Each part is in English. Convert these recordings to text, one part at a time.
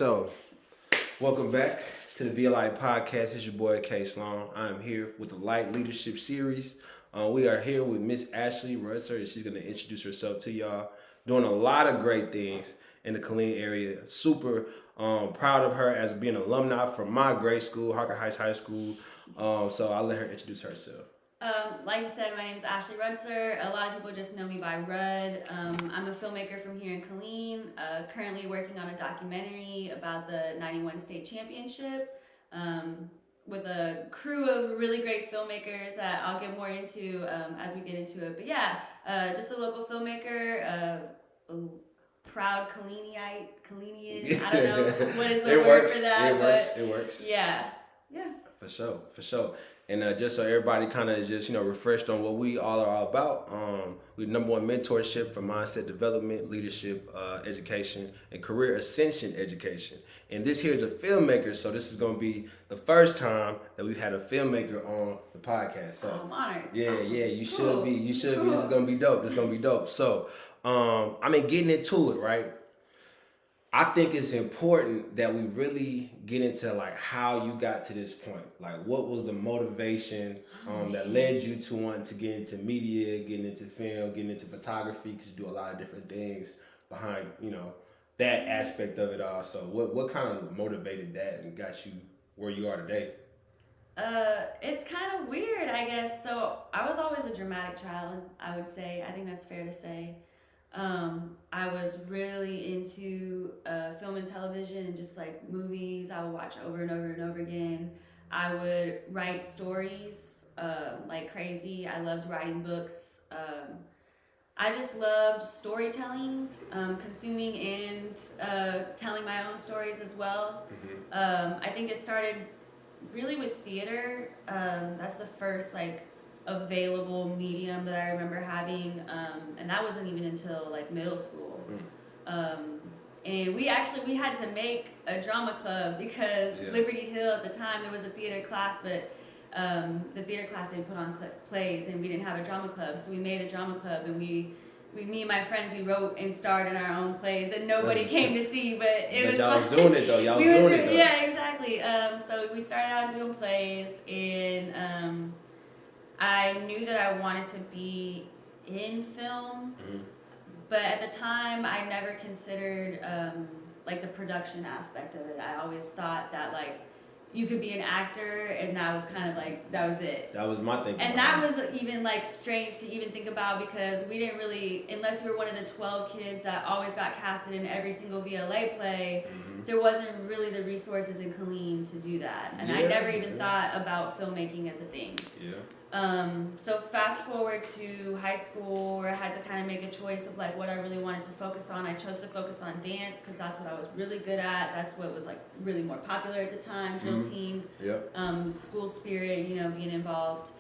So welcome back to the BLI podcast. It's your boy K.sloan. I'm here with the Light Leadership Series. We are here with Miss Ashleigh Rudser, and she's going to introduce herself to y'all. Doing a lot of great things in the Killeen area. Super proud of her as being an alumni from my grade school, Harker Heights High School. So I'll let her introduce herself. Like you said, my name is Ashleigh Rudser. A lot of people just know me by Rud. I'm a filmmaker from here in Killeen, currently working on a documentary about the 91 state championship with a crew of really great filmmakers that I'll get more into as we get into it. But yeah, just a local filmmaker, a proud Killeenian. I don't know what is the word for that. It works. Yeah. For sure. And just so everybody kind of just, refreshed on what we all are all about, we number one mentorship for mindset development, leadership, education, and career ascension education. And this here is a filmmaker, so this is going to be the first time that we've had a filmmaker on the podcast. So I'm honored. Yeah, awesome. You Cool. should be. This is going to be dope. So, getting into it, right? I think it's important that we really get into like how you got to this point. Like, what was the motivation that led you to wanting to get into media, getting into film, getting into photography? Because you do a lot of different things behind, that aspect of it all. So, what kind of motivated that and got you where you are today? It's kind of weird, I guess. So I was always a dramatic child, I would say. I think that's fair to say. I was really into film and television and just like movies. I would watch over and over and over again. I would write stories like crazy. I loved writing books. I just loved storytelling, consuming and telling my own stories as well. I think it started really with theater. That's the first available medium that I remember having, and that wasn't even until like middle school. And we had to make a drama club because Liberty Hill at the time there was a theater class, but the theater class didn't put on plays, and we didn't have a drama club, so we made a drama club, and me and my friends, we wrote and starred in our own plays, and nobody came to see, but it was y'all was doing it though. Yeah, exactly. So we started out doing plays, and I knew that I wanted to be in film, but at the time I never considered the production aspect of it. I always thought that you could be an actor, and that was kind of that was it. That was my thinking. And that was even strange to even think about, because we didn't really, unless we were one of the 12 kids that always got casted in every single VLA play, there wasn't really the resources in Killeen to do that. And I never even thought about filmmaking as a thing. So fast forward to high school, where I had to kind of make a choice of what I really wanted to focus on. I chose to focus on dance because that's what I was really good at. That's what was really more popular at the time. Drill team, school spirit, being involved.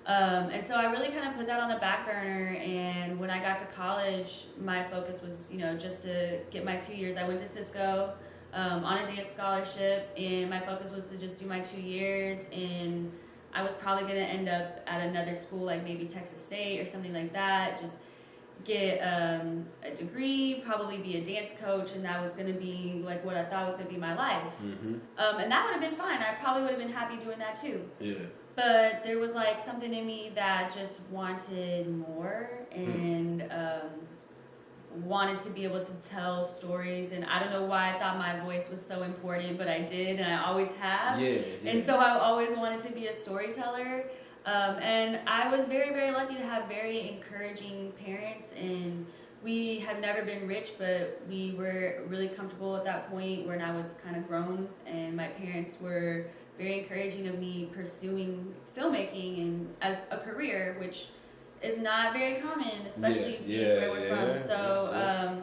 And so I really kind of put that on the back burner. And when I got to college, my focus was, just to get my 2 years. I went to Cisco on a dance scholarship, and my focus was to just do my 2 years, and I was probably going to end up at another school, like maybe Texas State or something like that, just get a degree, probably be a dance coach, and that was going to be what I thought was going to be my life. And that would have been fine. I probably would have been happy doing that too. But there was something in me that just wanted more, and wanted to be able to tell stories. And I don't know why I thought my voice was so important, but I did, and I always have. And so I always wanted to be a storyteller. And I was very, very lucky to have very encouraging parents, and we have never been rich, but we were really comfortable at that point when I was kind of grown, and my parents were very encouraging of me pursuing filmmaking and as a career, which is not very common, especially where we're from. So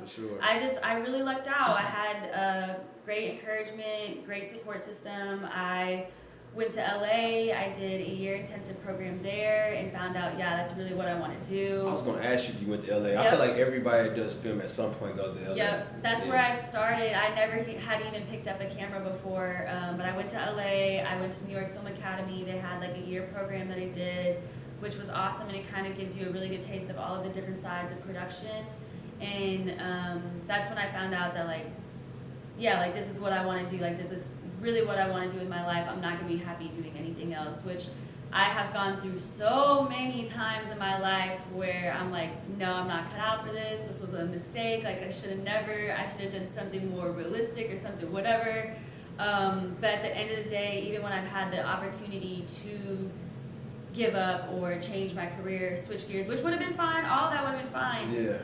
for sure. I really lucked out. I had great encouragement, great support system. I went to LA. I did a year intensive program there, and found out, that's really what I want to do. I was going to ask you if you went to LA. I feel like everybody that does film at some point goes to LA. That's where I started. I never had even picked up a camera before, but I went to LA. I went to New York Film Academy. They had a year program that I did, which was awesome, and it kind of gives you a really good taste of all of the different sides of production. And that's when I found out that yeah, like this is what I want to do. Like this is really what I want to do with my life. I'm not going to be happy doing anything else, which I have gone through so many times in my life where I'm like, no, I'm not cut out for this. This was a mistake. Like I should have done something more realistic or something, whatever. But at the end of the day, even when I've had the opportunity to give up or change my career, switch gears, which would have been fine, all that would have been fine. Yeah.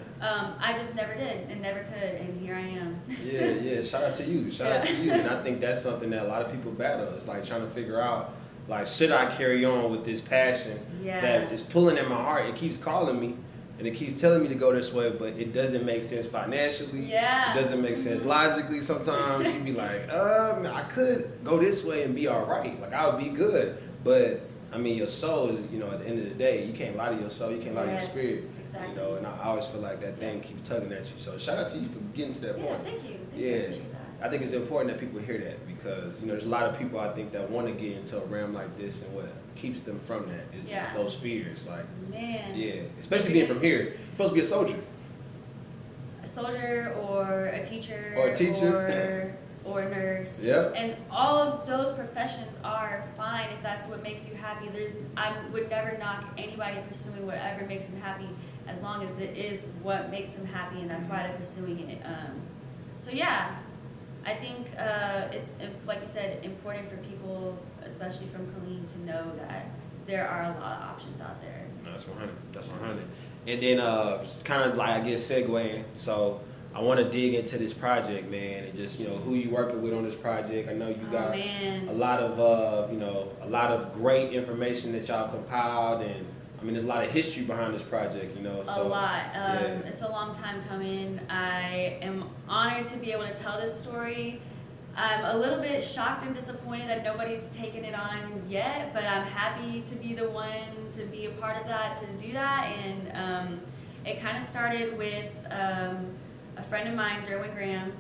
I just never did and never could, and here I am. Yeah. Shout out to you. Shout out to you. And I think that's something that a lot of people battle. It's like trying to figure out, like, should I carry on with this passion that is pulling at my heart? It keeps calling me, and it keeps telling me to go this way, but it doesn't make sense financially. Yeah. It doesn't make sense logically. Sometimes you be like, I could go this way and be all right. Like, I would be good. But, I mean, your soul, you know, at the end of the day, you can't lie to your soul. You can't lie to your spirit. Exactly. You know, and I always feel like that thing keeps tugging at you. So shout out to you for getting to that point. Thank you. Yeah. I appreciate that. I think it's important that people hear that because, you know, there's a lot of people I think that want to get into a realm like this, and what keeps them from that is just those fears. Like, man. Yeah, especially being from here. You're supposed to be a soldier. A soldier or a teacher. Or a nurse. Yep. And all of those professions are fine if that's what makes you happy. I would never knock anybody pursuing whatever makes them happy as long as it is what makes them happy, and that's why they're pursuing it. So yeah, I think it's, like you said, important for people, especially from Killeen, to know that there are a lot of options out there. That's 100. That's 100. And then kind of like, I guess, segueing. So I want to dig into this project, man, and just, you know, who you working with on this project. I know you got a lot of, you know, a lot of great information that y'all compiled, and I mean, there's a lot of history behind this project, you know. So, a lot. It's a long time coming. I am honored to be able to tell this story. I'm a little bit shocked and disappointed that nobody's taken it on yet, but I'm happy to be the one to be a part of that, to do that. And it kind of started with a friend of mine, Derwin Graham,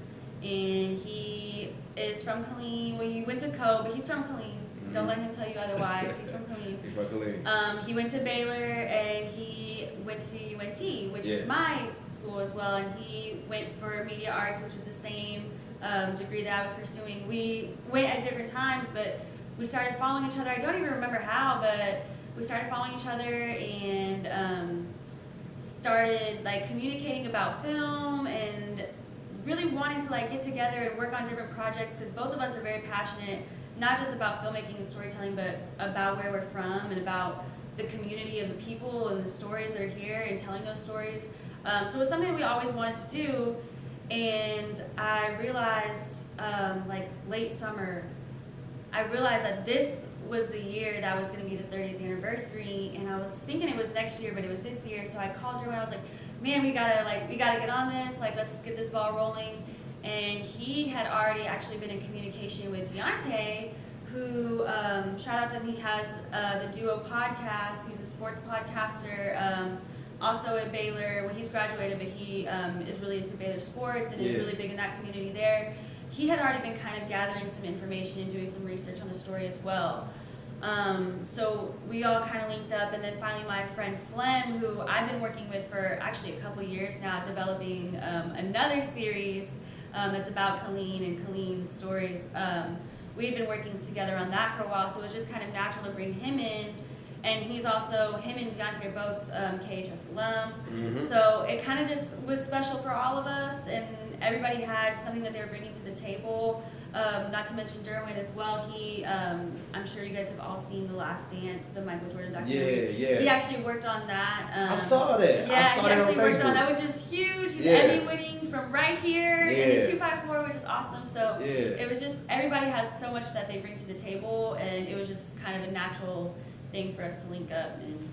and he is from Killeen. Well, he went to Co, but he's from Killeen. Don't let him tell you otherwise. He's from Killeen. He's from Killeen. He went to Baylor, and he went to UNT, which is my school as well, and he went for media arts, which is the same degree that I was pursuing. We went at different times, but we started following each other. I don't even remember how, but we started following each other and started like communicating about film and really wanting to like get together and work on different projects, because both of us are very passionate, not just about filmmaking and storytelling, but about where we're from and about the community of the people and the stories that are here and telling those stories. So it was something that we always wanted to do. And I realized, like late summer, I realized that this was the year that was going to be the 30th anniversary, and I was thinking it was next year, but it was this year. So I called her and I was like, man, we gotta get on this, like let's get this ball rolling. And he had already actually been in communication with Deontay, who, shout out to him, he has the Duo podcast. He's a sports podcaster, also at Baylor. Well, he's graduated, but he is really into Baylor sports and is really big in that community there. He had already been kind of gathering some information and doing some research on the story as well. So we all kind of linked up, and then finally my friend Flem, who I've been working with for actually a couple years now, developing another series that's about Killeen and Killeen's stories. We had been working together on that for a while, so it was just kind of natural to bring him in. And he's also, him and Deontay are both KHS alum. So it kind of just was special for all of us, and everybody had something that they were bringing to the table. Not to mention Derwin as well. He, I'm sure you guys have all seen The Last Dance, the Michael Jordan documentary. Yeah. He actually worked on that. I saw that. Yeah, I saw he that actually on worked Facebook. on that, which is huge. He's Emmy winning from right here in the 254, which is awesome. So it was just, everybody has so much that they bring to the table, and it was just kind of a natural thing for us to link up. And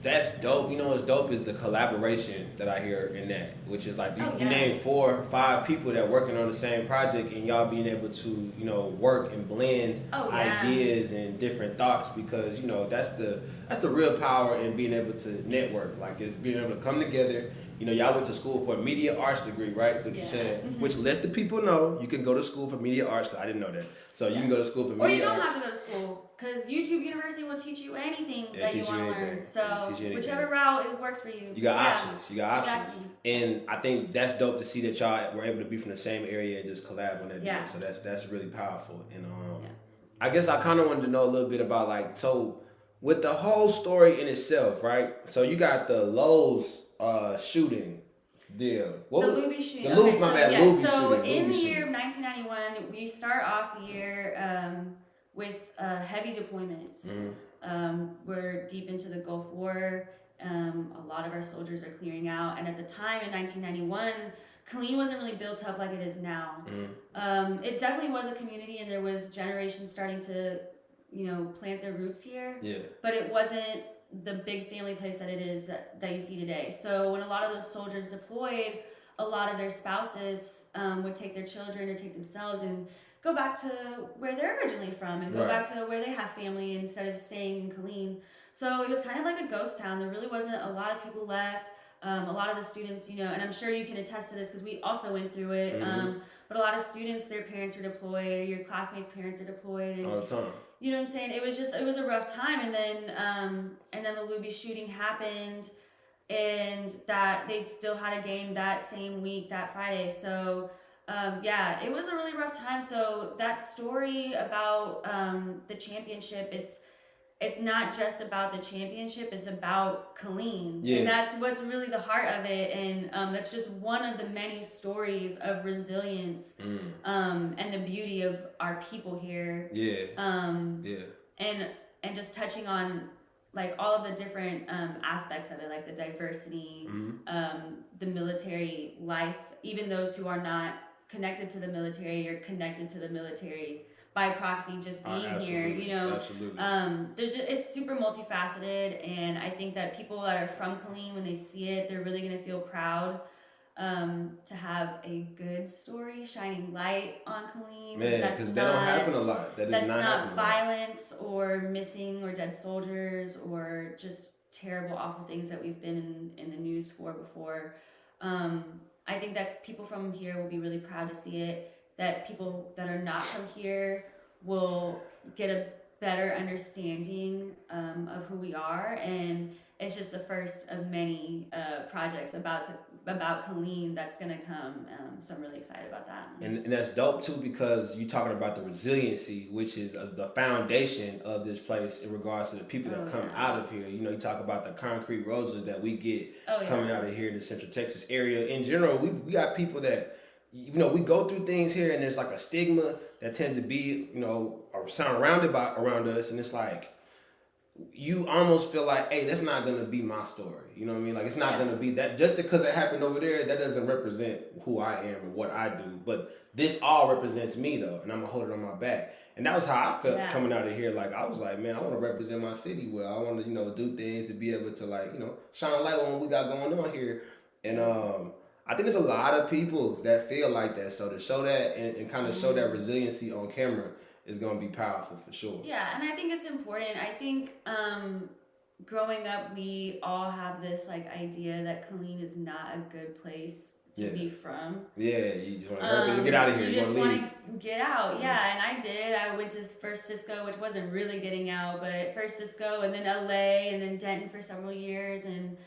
that's dope. You know what's dope is the collaboration that I hear in that, which is like you name 4 or 5 people that working on the same project, and y'all being able to, you know, work and blend ideas and different thoughts, because, you know, that's the real power in being able to network. Like, it's being able to come together, You know, y'all went to school for a media arts degree, right? So you're saying, which lets the people know you can go to school for media arts. I didn't know that. So you can go to school for media arts. Or you don't have to go to school, because YouTube University will teach you anything that you want to learn. So whichever route works for you. You got options. You got options. Exactly. And I think that's dope to see that y'all were able to be from the same area and just collab on that deal. So that's really powerful. And I guess I kind of wanted to know a little bit about, like, so with the whole story in itself, right? So you got the Lowe's shooting deal. The Luby shooting. The Luby, my bad. Luby so shooting. In the year of 1991, we start off the year with heavy deployments. We're deep into the Gulf War. A lot of our soldiers are clearing out, and at the time in 1991, Killeen wasn't really built up like it is now. It definitely was a community, and there was generations starting to, plant their roots here. But it wasn't the big family place that it is that you see today. So when a lot of those soldiers deployed, a lot of their spouses would take their children or take themselves and go back to where they're originally from and go back to where they have family instead of staying in Killeen. So it was kind of like a ghost town. There really wasn't a lot of people left. A lot of the students, and I'm sure you can attest to this because we also went through it. But a lot of students, their parents were deployed, or your classmates' parents are deployed. And, all the time. You know what I'm saying? It was a rough time. And then the Luby shooting happened, and that they still had a game that same week, that Friday. So, it was a really rough time. So that story about the championship, it's not just about the championship, it's about Killeen. And that's what's really the heart of it. And that's just one of the many stories of resilience and the beauty of our people here. And just touching on, like, all of the different aspects of it, like the diversity, the military life, even those who are not connected to the military or connected to the military by proxy, just being here, it's super multifaceted, and I think that people that are from Killeen, when they see it, they're really gonna feel proud to have a good story shining light on Killeen. Man, because that don't happen a lot. That's not violence or missing or dead soldiers or just terrible, awful things that we've been in the news for before. I think that people from here will be really proud to see it. That people that are not from here will get a better understanding of who we are, and it's just the first of many projects about Killeen that's gonna come. So I'm really excited about that. And that's dope too, because you're talking about the resiliency, which is the foundation of this place in regards to the people that come out of here. You talk about the concrete roses that we get coming out of here in the Central Texas area. In general, we got people that, we go through things here, and there's like a stigma that tends to be, surrounded around us, and it's like, you almost feel like, hey, that's not gonna be my story. You know what I mean? Like, it's not gonna be that. Just because it happened over there, that doesn't represent who I am or what I do. But this all represents me, though, and I'm gonna hold it on my back. And that was how I felt coming out of here. Like, I was like, man, I want to represent my city well. I want to, do things to be able to, like, shine a light on what we got going on here. And I think there's a lot of people that feel like that. So to show that and kind of show that resiliency on camera is going to be powerful for sure. Yeah, and I think it's important. I think growing up, we all have this, like, idea that Killeen is not a good place to be from. Yeah, you just want to get out of here. You just want to get out. Yeah, and I did. I went to first Cisco, which wasn't really getting out, but first Cisco, and then LA, and then Denton for several years, and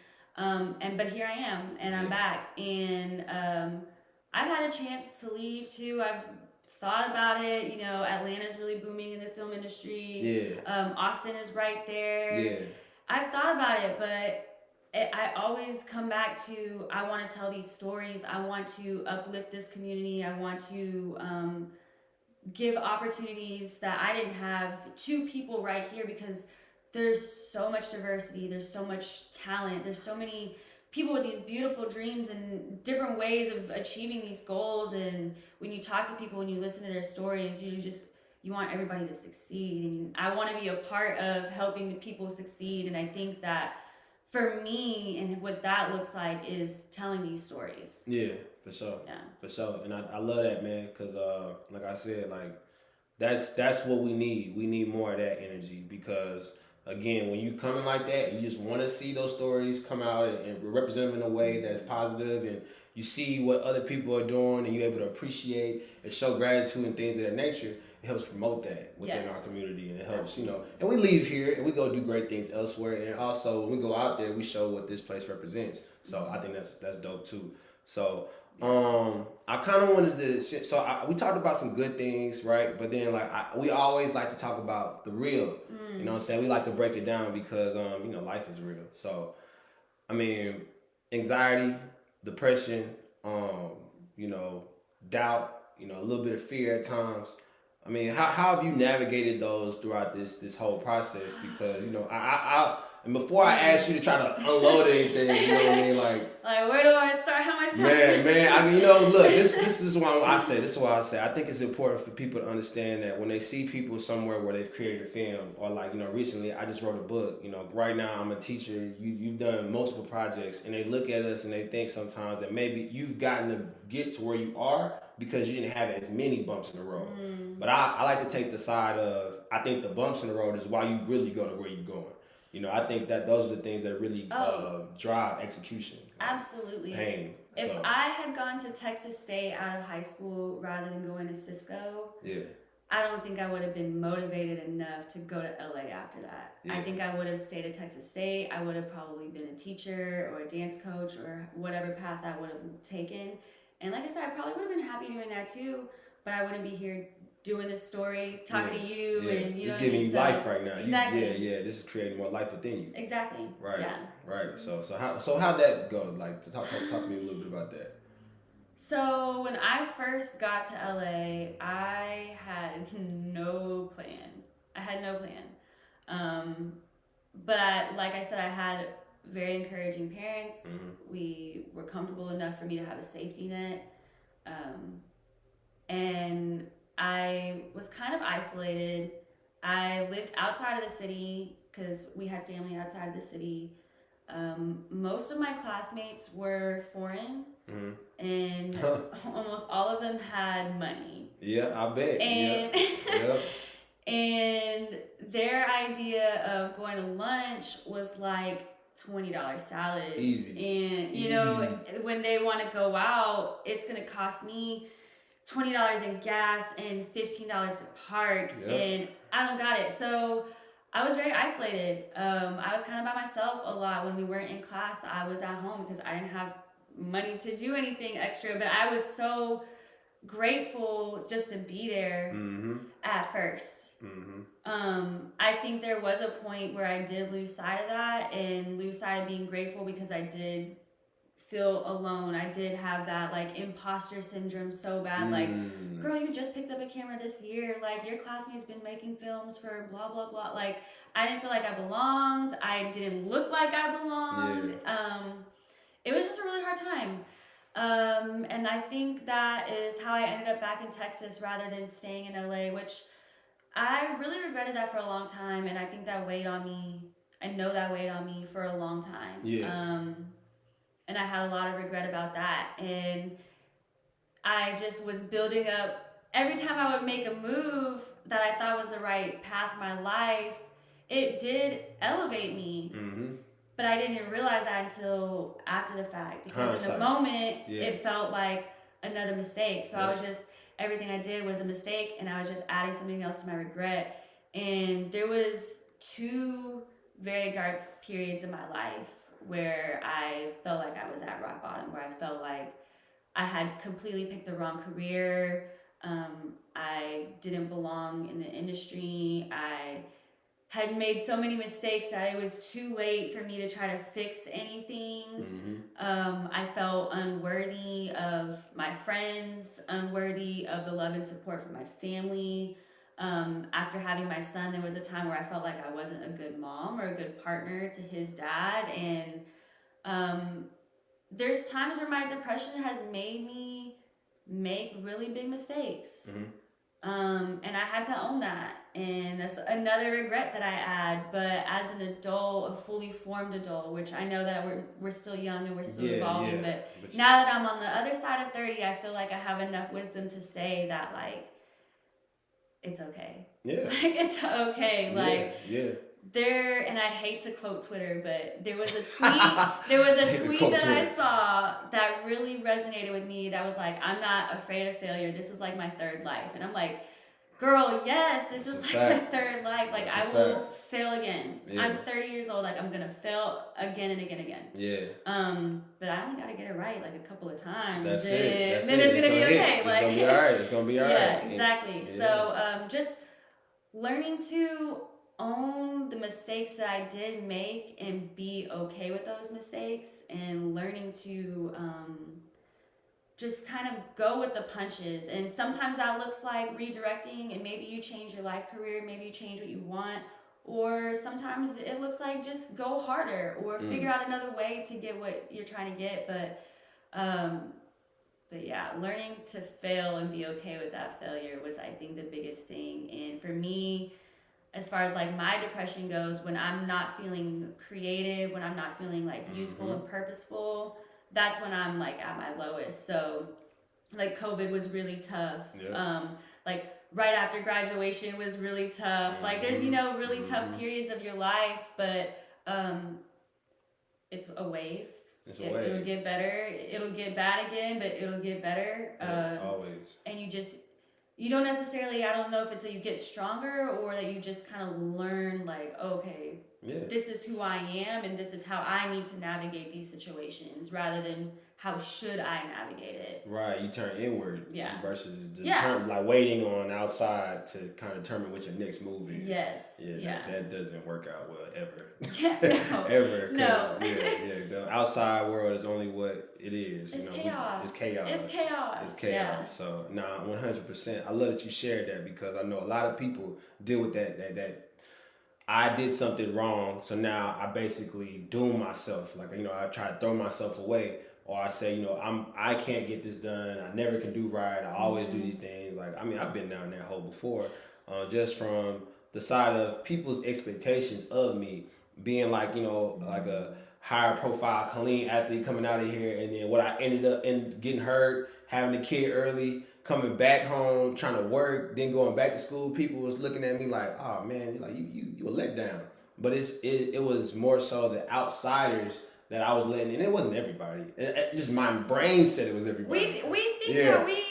but here I am, and I'm back, and I've had a chance to leave too. I've thought about it. Atlanta's really booming in the film industry. Austin is right there. I've thought about it, but I always come back to, I want to tell these stories. I want to uplift this community. I want to give opportunities that I didn't have to people right here, because there's so much diversity. There's so much talent. There's so many people with these beautiful dreams and different ways of achieving these goals. And when you talk to people and you listen to their stories, you want everybody to succeed. And I want to be a part of helping people succeed. And I think that for me, and what that looks like, is telling these stories. Yeah, for sure. Yeah, for sure. And I love that, man, because like I said, like that's what we need. We need more of that energy, because again, when you come in like that, you just want to see those stories come out and represent them in a way that's positive, and you see what other people are doing, and you're able to appreciate and show gratitude and things of that nature. It helps promote that within our community, and it helps, and we leave here and we go do great things elsewhere, and also when we go out there, we show what this place represents. So I think that's dope too. So I kind of wanted to. So we talked about some good things, right? But then we always like to talk about the real. You know what I'm saying? We like to break it down because life is real. So I mean, anxiety, depression, doubt, a little bit of fear at times. I mean, how have you navigated those throughout this whole process? Because I and before I ask you to try to unload anything, you know what I mean, like where do I start? How much time? Man, I mean, look, this is why I say. I think it's important for people to understand that when they see people somewhere where they've created a film, or recently I just wrote a book. Right now I'm a teacher. You've done multiple projects, and they look at us and they think sometimes that maybe you've gotten to get to where you are because you didn't have as many bumps in the road. But I like to take the side of, I think the bumps in the road is why you really go to where you're going. I think that those are the things that really drive execution. Absolutely. Pain. If I had gone to Texas State out of high school rather than going to Cisco, I don't think I would have been motivated enough to go to LA after that. I think I would have stayed at Texas State. I would have probably been a teacher or a dance coach or whatever path I would have taken. And like I said, I probably would have been happy doing that too, but I wouldn't be here doing this story, talking to you, and it's giving you life right now. Exactly. This is creating more life within you. Exactly. Right. Yeah. Right. So how'd that go? Talk to me a little bit about that. So when I first got to LA, I had no plan. But like I said, I had very encouraging parents. We were comfortable enough for me to have a safety net. And I was kind of isolated. I lived outside of the city because we had family outside of the city. Most of my classmates were foreign, and almost all of them had money. Yeah, I bet. And, yeah. And their idea of going to lunch was like $20 salads. Easy. And, when they want to go out, it's going to cost me $20 in gas and $15 to park, and I don't got it. So I was very isolated. I was kind of by myself a lot. When we weren't in class, I was at home because I didn't have money to do anything extra, but I was so grateful just to be there at first. I think there was a point where I did lose sight of that and lose sight of being grateful because I did feel alone. I did have that imposter syndrome so bad. Girl, you just picked up a camera this year. Your classmate's been making films for blah, blah, blah. I didn't feel like I belonged. I didn't look like I belonged. It was just a really hard time. And I think that is how I ended up back in Texas rather than staying in LA, which I really regretted that for a long time. And I think that weighed on me. I know that weighed on me for a long time. And I had a lot of regret about that. And I just was building up. Every time I would make a move that I thought was the right path for my life, it did elevate me. But I didn't even realize that until after the fact. Because in the moment, it felt like another mistake. So I was just, everything I did was a mistake, and I was just adding something else to my regret. And there was 2 very dark periods in my life where I felt like I was at rock bottom, where I felt like I had completely picked the wrong career. I didn't belong in the industry. I had made so many mistakes that it was too late for me to try to fix anything. I felt unworthy of my friends, unworthy of the love and support from my family. After having my son, there was a time where I felt like I wasn't a good mom or a good partner to his dad. And there's times where my depression has made me make really big mistakes. And I had to own that. And that's another regret that I add. But as an adult, a fully formed adult, which I know that we're still young and we're still evolving, but now that I'm on the other side of 30, I feel like I have enough wisdom to say that it's okay. It's okay. and I hate to quote Twitter, but there was a tweet that I saw that really resonated with me that was like, I'm not afraid of failure. This is like my third life. And I'm like, girl, yes, this is like my third life. Like, I will fail again. Yeah. I'm 30 years old. Like, I'm going to fail again and again and again. Yeah. But I only got to get it right like a couple of times. That's it. Then it's going to be okay. It's going to be all right. It's going to be all right. Yeah, exactly. Yeah. So, just learning to own the mistakes that I did make and be okay with those mistakes, and learning to just kind of go with the punches. And sometimes that looks like redirecting, and maybe you change your life career, maybe you change what you want, or sometimes it looks like just go harder or figure out another way to get what you're trying to get. But yeah, learning to fail and be okay with that failure was, I think, the biggest thing. And for me, as far as like my depression goes, when I'm not feeling creative, when I'm not feeling like useful and purposeful, that's when I'm like at my lowest. So like COVID was really tough. Yeah. Like right after graduation was really tough. Like there's, really tough periods of your life, but it's a wave. It'll get better. It'll get bad again, but it'll get better. Always. And you don't necessarily, I don't know if it's that you get stronger or that you just kind of learn like, okay, this is who I am and this is how I need to navigate these situations, rather than how should I navigate it. Right, you turn inward versus like waiting on outside to kind of determine what your next move is. Yes. Yeah. That doesn't work out well ever. No. Ever. No. The outside world is only what it is. It's chaos. It's chaos. It's chaos. It's chaos. Yeah. So 100%. I love that you shared that, because I know a lot of people deal with that I did something wrong, so now I basically doom myself. Like, I try to throw myself away. Or I say, I can't get this done. I never can do right. I always do these things. Like, I've been down that hole before, just from the side of people's expectations of me being like, like a higher profile Killeen athlete coming out of here. And then what I ended up in getting hurt, having a kid early, coming back home, trying to work, then going back to school. People was looking at me like, oh man, like you a letdown. But it was more so the outsiders that I was letting, and it wasn't everybody. Just my brain said it was everybody. We think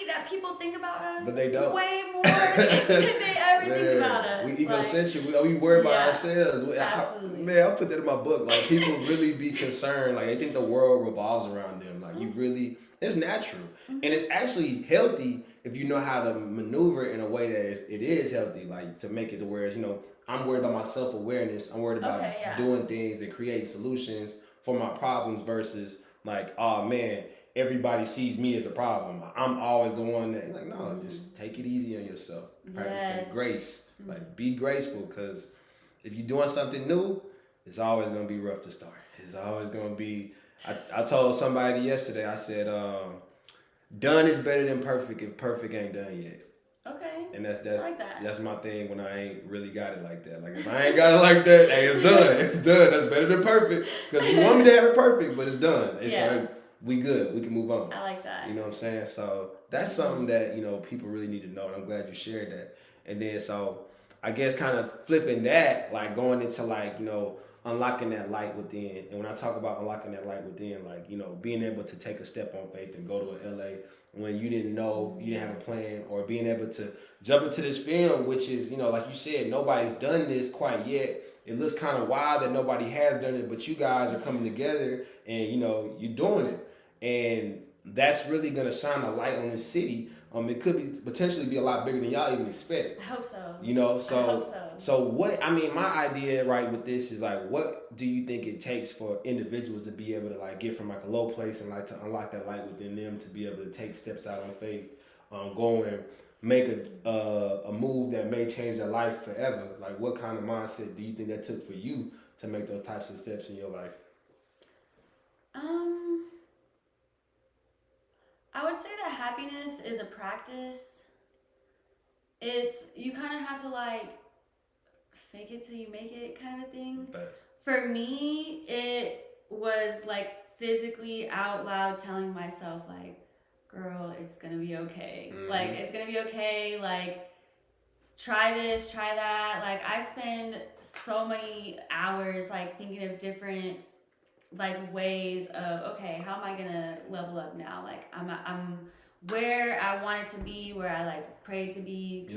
that people think about us, but they don't. Way more than they ever think about us. We egocentric. We worry about ourselves. Absolutely. I'll put that in my book. Like, people really be concerned. Like, they think the world revolves around them. Like, you really, it's natural, and it's actually healthy if you know how to maneuver in a way that it is healthy. Like, to make it to where I'm worried about my self-awareness. I'm worried about doing things and creating solutions for my problems, versus like, oh man, everybody sees me as a problem. I'm always the one that, like, no, just take it easy on yourself. Practice grace. Like, be graceful, because if you're doing something new, it's always gonna be rough to start. It's always gonna be. I told somebody yesterday, I said, done is better than perfect if perfect ain't done yet. Okay. And that's like that. That's my thing when I ain't really got it like that. Like, if I ain't got it like that, hey, it's done. It's done. That's better than perfect. Because you want me to have it perfect, but it's done. It's like, we good. We can move on. I like that. You know what I'm saying? So that's something that, people really need to know. And I'm glad you shared that. And then, so I guess kind of flipping that, like going into like, unlocking that light within. And when I talk about unlocking that light within, like, being able to take a step on faith and go to LA when you didn't know, you didn't have a plan, or being able to jump into this film, which is, like you said, nobody's done this quite yet. It looks kind of wild that nobody has done it, but you guys are coming together and, you're doing it. And that's really going to shine a light on the city. It could potentially be a lot bigger than y'all even expect. I hope so. So, I hope so. So what, my idea right with this is like, what do you think it takes for individuals to be able to like get from like a low place and like to unlock that light within them to be able to take steps out on faith, go and make a move that may change their life forever? Like, what kind of mindset do you think that took for you to make those types of steps in your life? I would say that happiness is a practice. You kind of have to like fake it till you make it kind of thing. Best. For me, it was like physically out loud telling myself like, girl, it's gonna be okay. Like, it's gonna be okay. Like, try this, try that. Like I spend so many hours like thinking of different like ways of, okay, how am I gonna level up now? Like I'm where I wanted to be, where I like prayed to be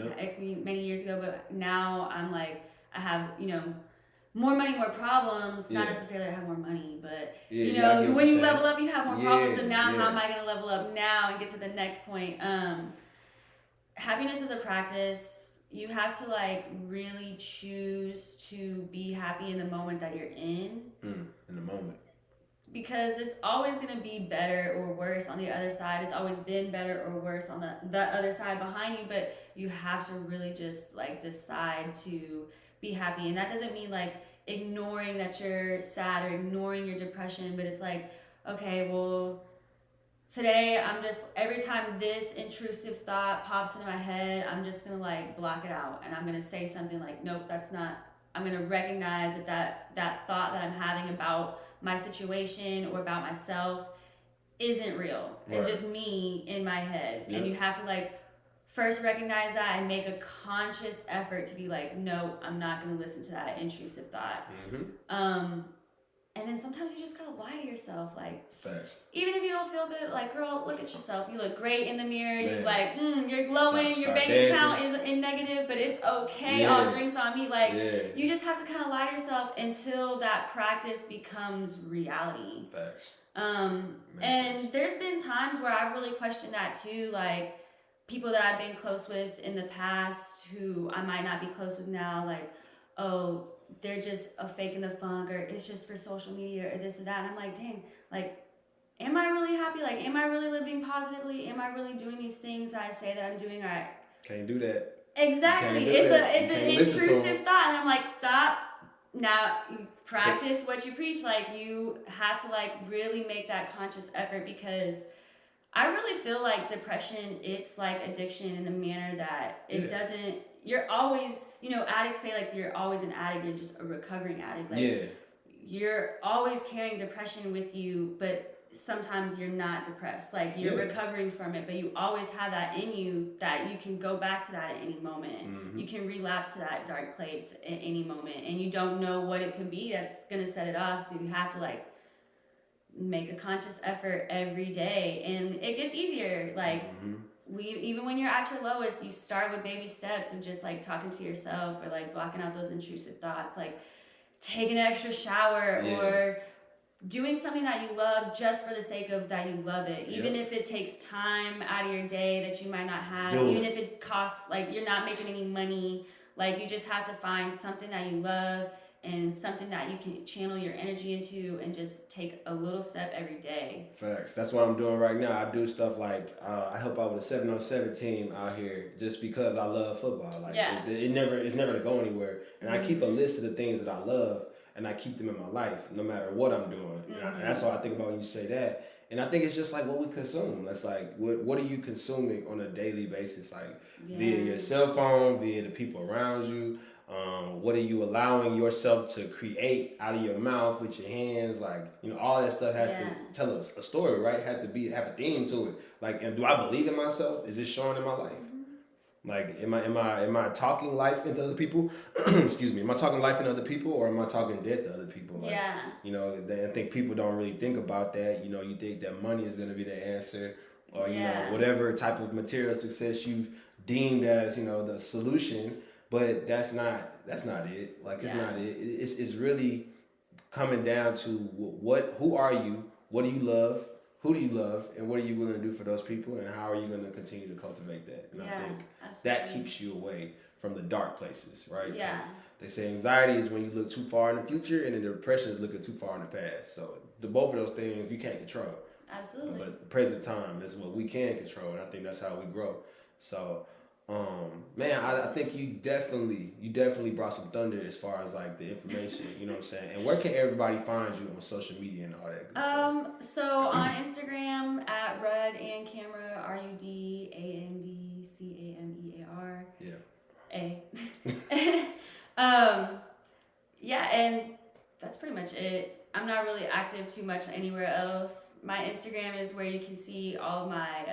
many years ago, but now I'm like I have, you know, more money, more problems. Not necessarily I have more money, but you know, when you level up, you have more problems. So now, how am I going to level up now and get to the next point? Happiness is a practice. You have to like really choose to be happy in the moment that you're in. In the moment. Because it's always going to be better or worse on the other side. It's always been better or worse on the other side behind you, but you have to really just like decide to be happy. And that doesn't mean like ignoring that you're sad or ignoring your depression, but it's like, okay, well, today I'm just, every time this intrusive thought pops into my head, I'm just going to like block it out. And I'm going to say something like, nope, that's not, I'm going to recognize that thought that I'm having about my situation or about myself isn't real. It's just me in my head. And you have to like first recognize that and make a conscious effort to be like, no, I'm not going to listen to that intrusive thought. And then sometimes you just gotta lie to yourself, like, facts. Even if you don't feel good, like, girl, look at yourself. You look great in the mirror. You're like, you're glowing. Your bank account is in negative, but it's okay. All drinks on me. Like, you just have to kind of lie to yourself until that practice becomes reality. Facts. And there's been times where I've really questioned that too, like people that I've been close with in the past who I might not be close with now, like, oh, they're just a fake in the funk, or it's just for social media, or this and that. And I'm like, dang, like, am I really happy? Like, am I really living positively? Am I really doing these things that I say that I'm doing? Or can't do that. Exactly. It's an intrusive thought, and I'm like, stop. Now you practice what you preach. Like, you have to like really make that conscious effort, because I really feel like depression, it's like addiction in a manner that it doesn't. You're always, you know, addicts say like you're always an addict, you're just a recovering addict. Like, you're always carrying depression with you, but sometimes you're not depressed. Like, you're recovering from it, but you always have that in you that you can go back to that at any moment. You can relapse to that dark place at any moment, and you don't know what it can be that's going to set it off. So you have to like make a conscious effort every day, and it gets easier. Like, even when you're at your lowest, you start with baby steps of just like talking to yourself, or like blocking out those intrusive thoughts, like taking an extra shower, or doing something that you love just for the sake of that you love it. Even if it takes time out of your day that you might not have, even if it costs, like, you're not making any money, like, you just have to find something that you love and something that you can channel your energy into, and just take a little step every day. Facts. That's what I'm doing right now. I do stuff like I help out with a 7-on-7 team out here just because I love football. Like, it's never to go anywhere. And I keep a list of the things that I love, and I keep them in my life no matter what I'm doing. And that's all I think about when you say that. And I think it's just like what we consume. That's like, what are you consuming on a daily basis? Like, via your cell phone, via the people around you. What are you allowing yourself to create out of your mouth with your hands? Like, you know, all that stuff has to tell us a story, right? Has to have a theme to it. Like, and do I believe in myself? Is it showing in my life? Like, am I talking life into other people? Excuse me. Am I talking life into other people, or am I talking death to other people? Like, you know, I think people don't really think about that. You know, you think that money is going to be the answer, or you know, whatever type of material success you've deemed as, you know, the solution. But that's not it. Like, it's not it. It's really coming down to who are you? What do you love? Who do you love? And what are you willing to do for those people? And how are you going to continue to cultivate that? And I think that keeps you away from the dark places, right? Yeah. They say anxiety is when you look too far in the future, and then depression is looking too far in the past. So both of those things you can't control. Absolutely. But the present time is what we can control, and I think that's how we grow. So. Man, I think you definitely brought some thunder as far as like the information, you know what I'm saying? And where can everybody find you on social media and all that good stuff? So on Instagram at RudandCamera, RudandCamear. And that's pretty much it. I'm not really active too much anywhere else. My Instagram is where you can see all of my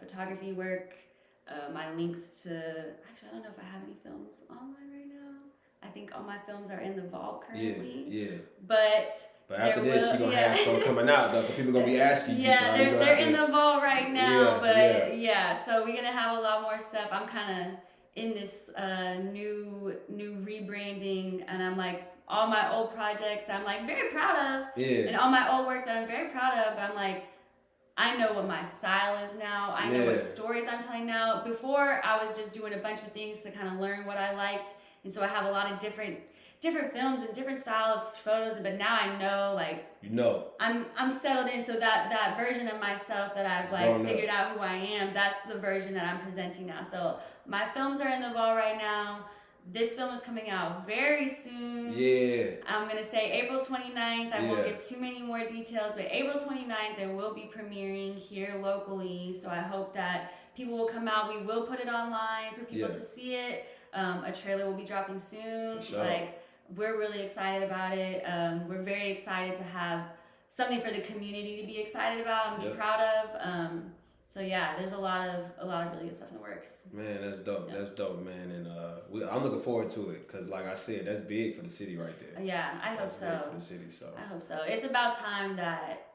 photography work. my links to, actually, I don't know if I have any films online right now. I think all my films are in the vault currently. Yeah. But after this, you're going to have some coming out, though, because people going to be asking you. Yeah, so they're in the vault right now. So we're going to have a lot more stuff. I'm kind of in this new rebranding, and I'm like, all my old projects I'm like very proud of. And all my old work that I'm very proud of, I'm like, I know what my style is now. I know what stories I'm telling now. Before, I was just doing a bunch of things to kind of learn what I liked. And so I have a lot of different films and different style of photos. But now I know, like, I'm settled in. So that version of myself that I've like figured out who I am, that's the version that I'm presenting now. So my films are in the vault right now. This film is coming out very soon. I'm going to say April 29th. I won't give too many more details, but April 29th, it will be premiering here locally. So I hope that people will come out. We will put it online for people to see it. A trailer will be dropping soon. For sure. Like, we're really excited about it. We're very excited to have something for the community to be excited about and be proud of. So yeah, there's a lot of really good stuff in the works. Man, that's dope. That's dope, man. And I'm looking forward to it because, like I said, that's big for the city right there. Yeah, I hope so. Big for the city, so I hope so. It's about time that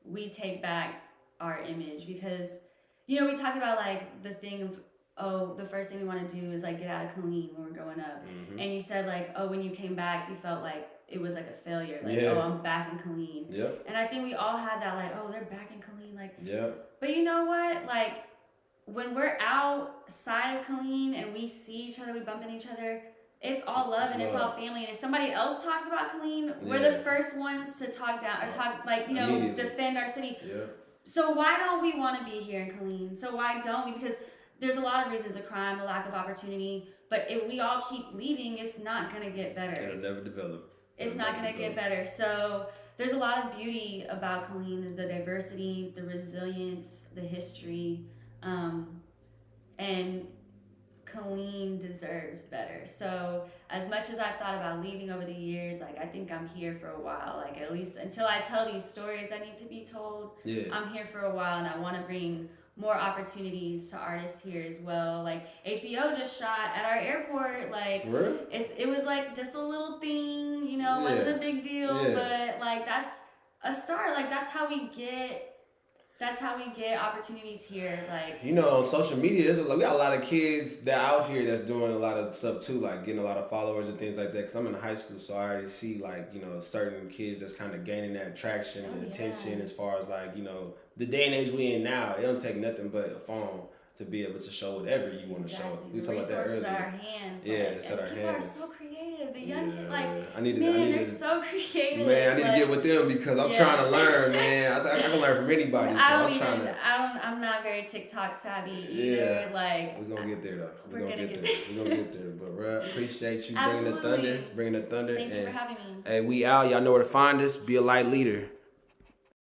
we take back our image because, you know, we talked about like the thing of the first thing we want to do is like get out of Killeen when we're growing up, and you said like when you came back, you felt like it was like a failure, like I'm back in Killeen. And I think we all had that like they're back in Killeen, like But you know what? Like, when we're outside of Killeen and we see each other, we bump into each other, it's all love and it's all family. And if somebody else talks about Killeen, we're the first ones to talk down or talk, like, you know, defend our city. So why don't we want to be here in Killeen? So why don't we? Because there's a lot of reasons, the crime, the lack of opportunity. But if we all keep leaving, it's not going to get better. It'll never develop. It's not going to get better. So there's a lot of beauty about Killeen, the diversity, the resilience, the history, and Killeen deserves better. So as much as I've thought about leaving over the years, like I think I'm here for a while. Like at least until I tell these stories I need to be told, I'm here for a while, and I want to bring more opportunities to artists here as well. Like HBO just shot at our airport. Like it was like just a little thing, you know, it wasn't a big deal, but like that's a start. Like that's how we get opportunities here. Like, you know, on social media, we got a lot of kids that out here that's doing a lot of stuff too, like getting a lot of followers and things like that. Cause I'm in high school, so I already see like, you know, certain kids that's kind of gaining that traction and attention as far as like, you know, the day and age we in now. It don't take nothing but a phone to be able to show whatever you want to show. We talked about that earlier. Resources at our hands. It's at our hands. People are so creative. The young kids, like, they're so creative. Man, I need to get with them because I'm trying to learn, man. I can learn from anybody. I'm not very TikTok savvy either. Like, we're gonna get there though. We're gonna get there. But Ruh, appreciate you bringing the thunder. Thank you for having me. Hey, we out. Y'all know where to find us. Be a light leader.